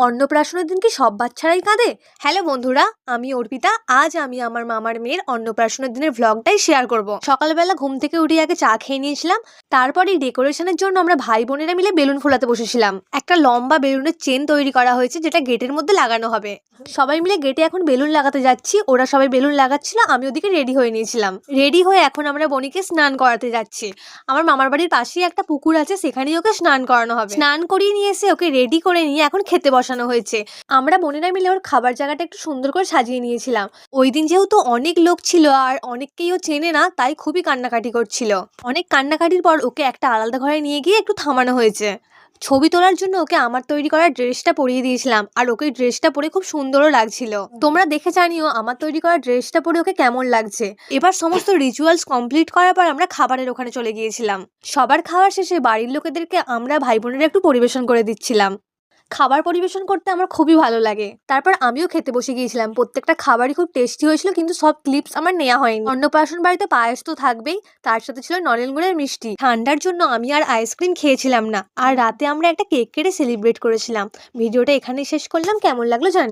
অন্নপ্রাশনের দিন কি সব বাচ্চারাই কাঁদে? হ্যালো বন্ধুরা, আমি অর্পিতা। আজ আমি আমার মামার মেয়ের অন্নপ্রাশনের দিনের ভ্লগটাই শেয়ার করব। সকালবেলা ঘুম থেকে উঠে আগে চা খেয়ে নিয়েছিলাম। তারপরেই ডেকোরেশনের জন্য আমরা ভাই বোনেরা মিলে বেলুন ফোলাতে বসেছিলাম। একটা লম্বা বেলুনের চেন তৈরি করা হয়েছে, যেটা গেটের মধ্যে লাগানো হবে। সবাই মিলে গেটে এখন বেলুন লাগাতে যাচ্ছি। ওরা সবাই বেলুন লাগাচ্ছিল, আমি ওদিকে রেডি হয়ে নিয়েছিলাম। রেডি হয়ে এখন আমরা বনিকে স্নান করাতে যাচ্ছি। আমার মামার বাড়ির পাশেই একটা পুকুর আছে, সেখানেই ওকে স্নান করানো হবে। স্নান করিয়ে নিয়ে এসে ওকে রেডি করে নিয়ে এখন খেতে বসানো হয়েছে। আমরা বোনেরা মিলে ওর খাবার জায়গাটা একটু সুন্দর করে সাজিয়ে নিয়েছিলাম। ওই দিন যেহেতু অনেক লোক ছিল আর অনেককেই ও চেনে না, তাই খুবই কান্নাকাটি করছিল। অনেক কান্নাকাটির পর ওকে একটা আলাদা ঘরে নিয়ে গিয়ে একটু থামানো হয়েছে। ছবি তোলার জন্য ওকে আমার তৈরি করা ড্রেসটা পরিয়ে দিয়েছিলাম, আর ওকে ড্রেসটা পরে খুব সুন্দরও লাগছিল। তোমরা দেখে জানিও আমার তৈরি করা ড্রেসটা পরে ওকে কেমন লাগছে। এবার সমস্ত রিচুয়ালস কমপ্লিট করার পর আমরা খাবারের ওখানে চলে গিয়েছিলাম। সবার খাওয়ার শেষে বাড়ির লোকেদেরকে আমরা ভাই বোনেরা একটু পরিবেশন করে দিচ্ছিলাম। খাবার পরিবেশন করতে আমার খুবই ভালো লাগে। তারপর আমিও খেতে বসে গিয়েছিলাম। প্রত্যেকটা খাবারই খুব টেস্টি হয়েছিল, কিন্তু সব ক্লিপস আমার নেওয়া হয়নি। অন্নপ্রাশন বাড়িতে পায়েস তো থাকবেই, তার সাথে ছিল নলেন গুড়ের মিষ্টি। ঠান্ডার জন্য আমি আর আইসক্রিম খেয়েছিলাম না। আর রাতে আমরা একটা কেক কেটে সেলিব্রেট করেছিলাম। ভিডিওটা এখানেই শেষ করলাম। কেমন লাগলো জানি।